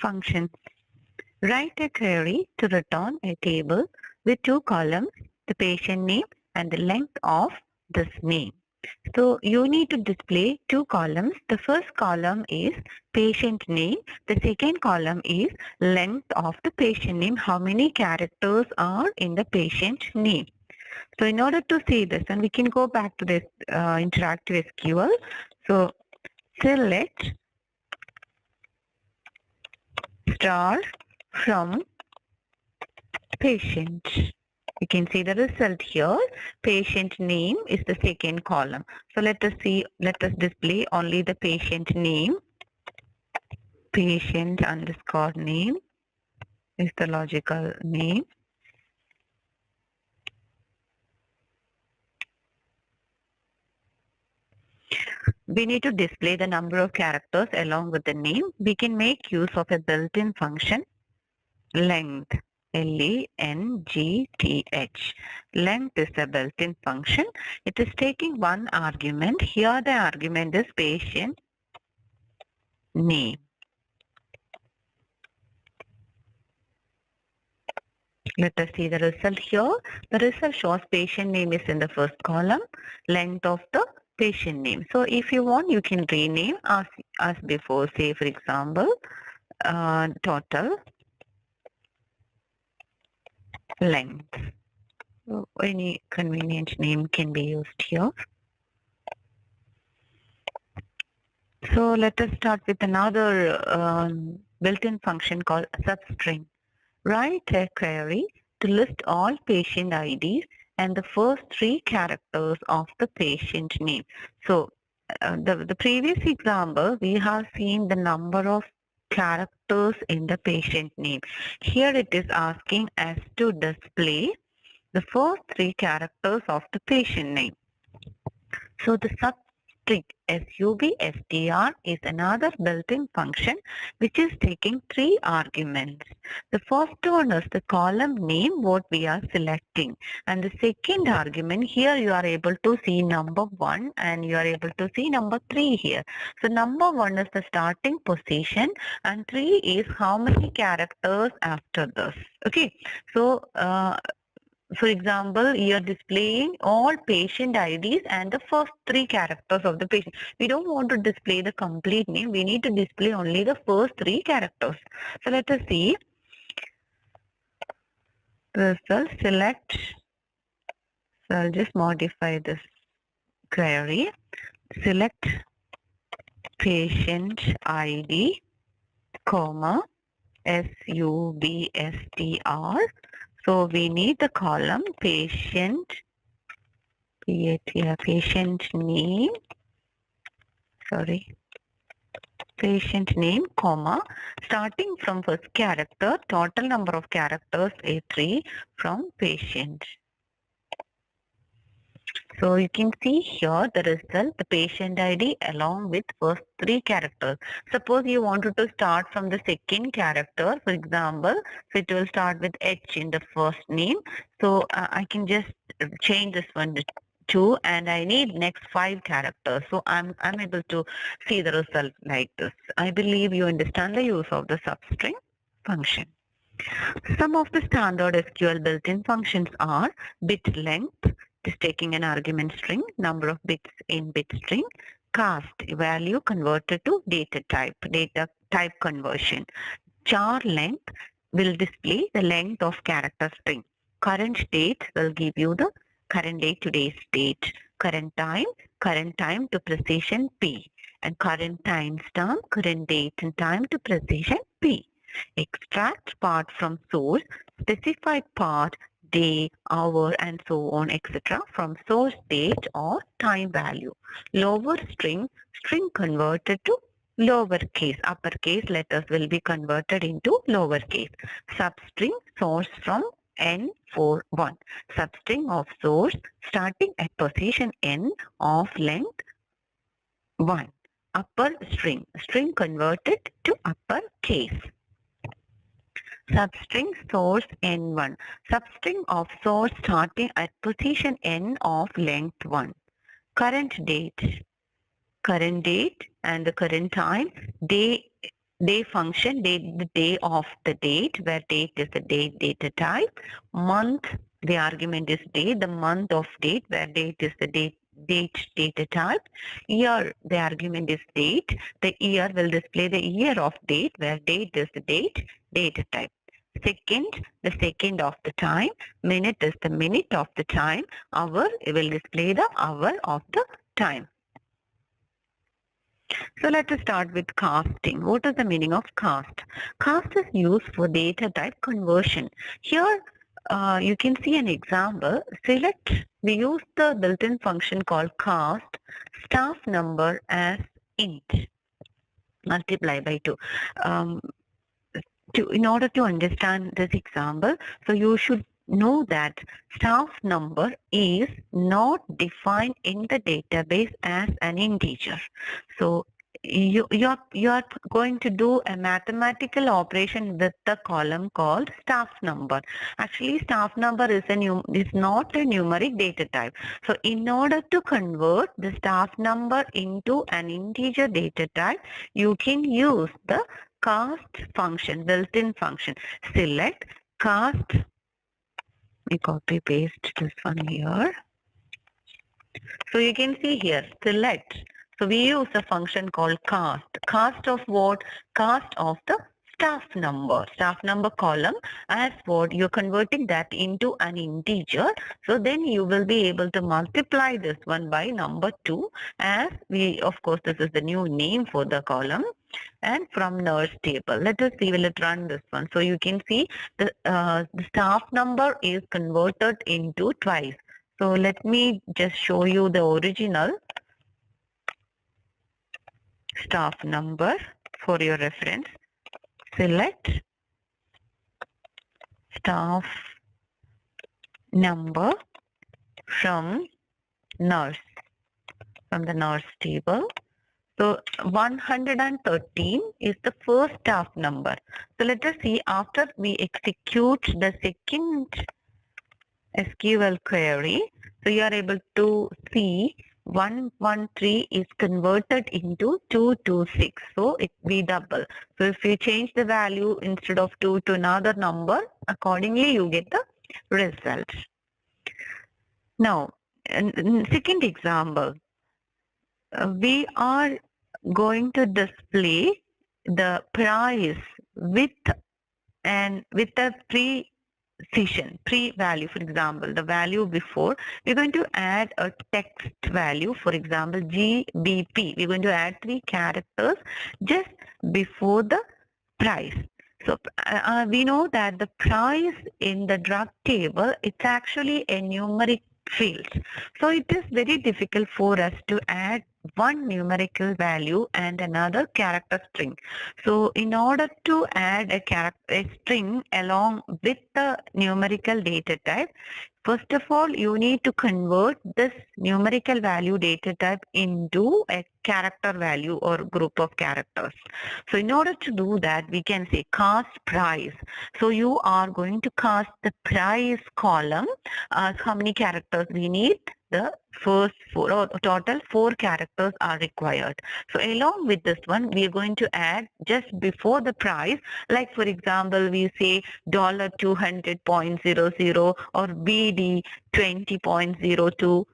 function. Write a query to return a table with two columns, the patient name and the length of this name. So you need to display two columns. The first column is patient name. The second column is length of the patient name. How many characters are in the patient name? So in order to see this, and we can go back to this interactive SQL. So select star from patient. You can see the result here. Patient name is the second column. So let us display only the patient name. Patient underscore name is the logical name. We need to display the number of characters along with the name. We can make use of a built-in function, length. Length. Length is a built-in function. It is taking one argument. Here the argument is patient name. Let us see the result here. The result shows patient name is in the first column, length of the patient name. So if you want, you can rename as before. Say for example, total length. So any convenient name can be used here. So let us start with another built-in function called substring. Write a query to list all patient IDs and the first three characters of the patient name. So the previous example, we have seen the number of characters in the patient name. Here it is asking us to display the first three characters of the patient name. So the substring substr is another built-in function which is taking three arguments. The first one is the column name what we are selecting, and the second argument here you are able to see number 1 and you are able to see number 3 here. So number 1 is the starting position and 3 is how many characters after this. Okay, so for example, you are displaying all patient IDs and the first three characters of the patient. We don't want to display the complete name. We need to display only the first three characters. So let us see. Result select. So I'll just modify this query. Select patient ID, comma, substr. So we need the column patient name, patient name, comma, starting from first character, total number of characters is 3 from patient. So you can see here the result, the patient ID along with first three characters. Suppose you wanted to start from the second character, for example, so it will start with H in the first name. So I can just change this one to 2 and I need next 5 characters. So I'm able to see the result like this. I believe you understand the use of the substring function. Some of the standard SQL built-in functions are bit length, is taking an argument string, number of bits in bit string, cast, value converted to data type conversion. Char length will display the length of character string. Current date will give you the current date, today's date. Current time to precision P. And current timestamp, current date and time to precision P. Extract part from source, specified part, day, hour, and so on, etc. from source date or time value. Lower string converted to lowercase. Uppercase letters will be converted into lowercase. Substring source from N41. Substring of source starting at position N of length 1. Upper string converted to uppercase. Substring source N1. Substring of source starting at position N of length 1. Current date and the current time, day Day function, the day of the date, where date is the date data type. Month, the argument is day, the month of date, where date is the date data type. Year, the argument is date. The year will display the year of date, where date is the date data type. Second, the second of the time. Minute is the minute of the time. Hour, it will display the hour of the time. So let us start with casting. What is the meaning of cast? Cast is used for data type conversion. Here you can see an example. Select, we use the built-in function called cast staff number as int, multiply by 2. In order to understand this example, so you should know that staff number is not defined in the database as an integer. So you are going to do a mathematical operation with the column called staff number. Actually, staff number is not a numeric data type. So in order to convert the staff number into an integer data type, you can use the cast function, built-in function. Select cast. We copy paste this one here. So you can see here, select. So we use a function called cast. Cast of what? Cast of the staff number. Staff number column as what? You're converting that into an integer. So then you will be able to multiply this one by number 2, as we, of course, this is the new name for the column, and from nurse table. Let us see, will it run this one? So you can see the staff number is converted into twice. So let me just show you the original staff number for your reference. Select staff number from nurse, from the nurse table. So 113 is the first staff number. So let us see, after we execute the second SQL query, so you are able to see 113 is converted into 226. So it we double. So if you change the value instead of 2 to another number, accordingly you get the result. Now, second example, we are going to display the price with a pre-value. For example, the value before, we're going to add a text value, for example GBP. We're going to add 3 characters just before the price. So we know that the price in the drug table, it's actually a numeric field. So it is very difficult for us to add one numerical value and another character string. So in order to add a string along with the numerical data type, first of all, you need to convert this numerical value data type into a character value or group of characters. So in order to do that, we can say cast price. So you are going to cast the price column as how many characters we need. The first 4, or total 4 characters are required. So along with this one, we are going to add just before the price, like for example, we say $200.00 or BD 20.02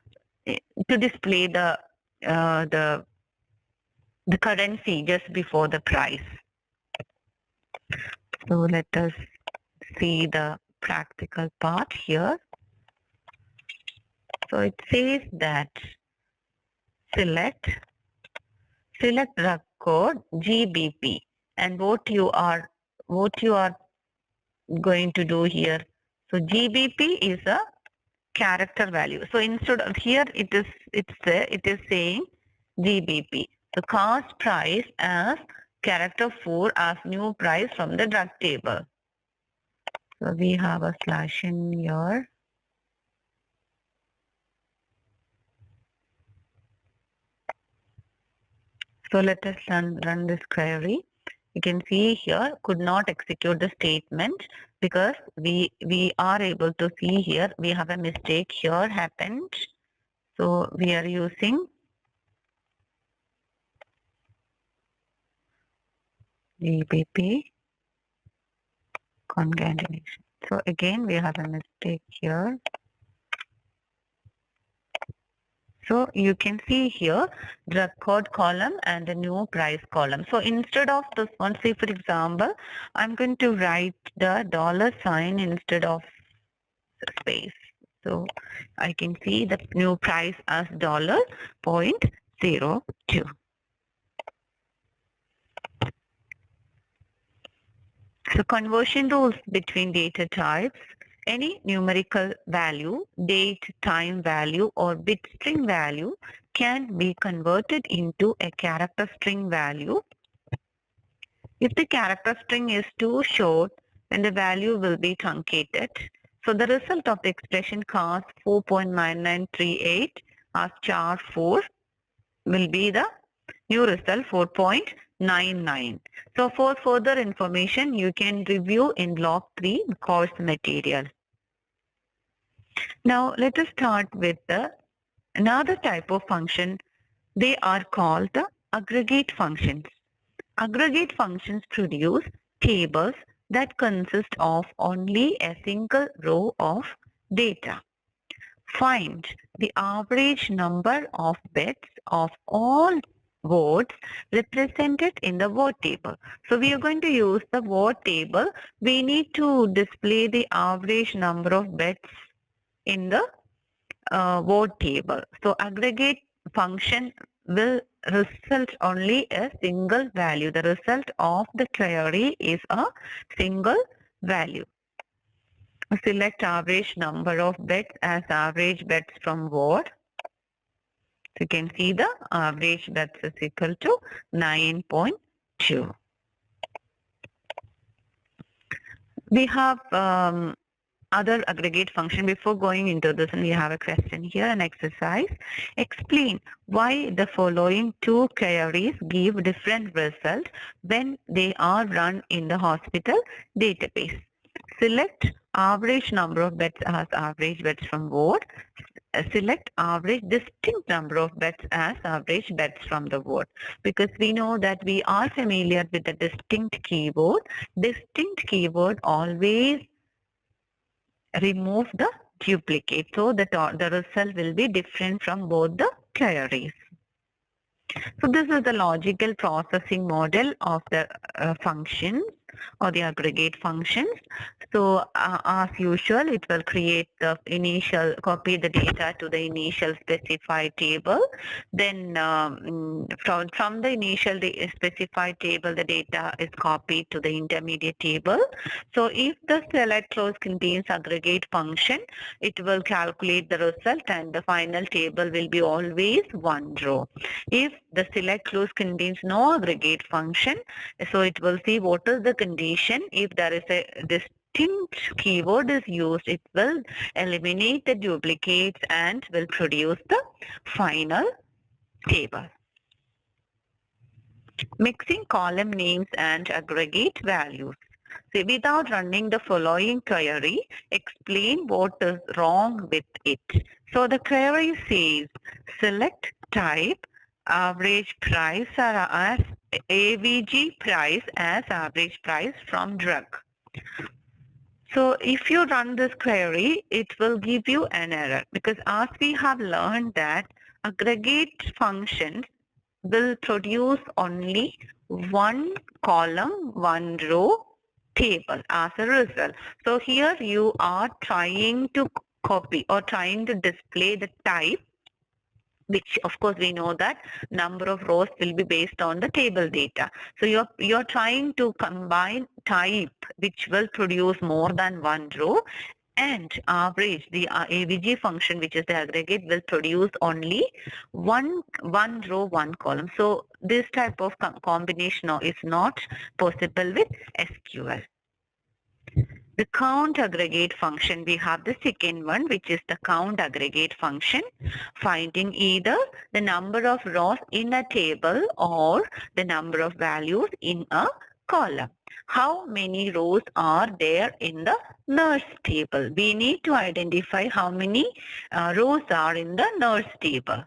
to display the currency just before the price. So let us see the practical part here. So it says that select drug code GBP, and what you are going to do here. So GBP is a character value. So instead of here, it is saying GBP. So cost price as character 4 as new price from the drug table. So we have a slash in here. So let us run this query. You can see here could not execute the statement because we are able to see here we have a mistake here happened. So we are using GBP concatenation. So again, we have a mistake here. So you can see here record column and the new price column. So instead of this one, say for example, I'm going to write the dollar sign instead of space. So I can see the new price as $0.02. So conversion rules between data types. Any numerical value, date, time value, or bit string value can be converted into a character string value. If the character string is too short, then the value will be truncated. So the result of the expression cost 4.9938 as char 4 will be the new result 4.99. So for further information, you can review in Block 3 course material. Now let us start with another type of function. They are called the aggregate functions. Aggregate functions produce tables that consist of only a single row of data. Find the average number of bits of all words represented in the word table. So we are going to use the word table. We need to display the average number of bits in the word table. So aggregate function will result only a single value. The result of the query is a single value. Select average number of bits as average bits from word. So you can see the average bits is equal to 9.2. We have other aggregate function. Before going into this, and we have a question here, an exercise. Explain why the following two queries give different results when they are run in the hospital database. Select average number of beds as average beds from ward. Select average distinct number of beds as average beds from the word, because we know that we are familiar with the distinct keyword. Distinct keyword always remove the duplicate, so that the result will be different from both the queries. So this is the logical processing model of the functions or the aggregate functions. So as usual, it will create the initial, copy the data to the initial specified table. Then from the initial specified table, the data is copied to the intermediate table. So if the select clause contains aggregate function, it will calculate the result and the final table will be always one row. If the select clause contains no aggregate function, so it will see what is the condition. If there is a distinct keyword is used, it will eliminate the duplicates and will produce the final table. Mixing column names and aggregate values. So without running the following query, explain what is wrong with it. So the query says select type average price as AVG price as average price from drug. So if you run this query, it will give you an error, because as we have learned that aggregate functions will produce only one column, one row table as a result. So here you are trying to copy or trying to display the type, which of course we know that number of rows will be based on the table data. So you're trying to combine type, which will produce more than one row, and average, the AVG function, which is the aggregate, will produce only one row, one column. So this type of combination is not possible with SQL. The count aggregate function, we have the second one, which is the count aggregate function, finding either the number of rows in a table or the number of values in a column. How many rows are there in the nurse table? We need to identify how many rows are in the nurse table.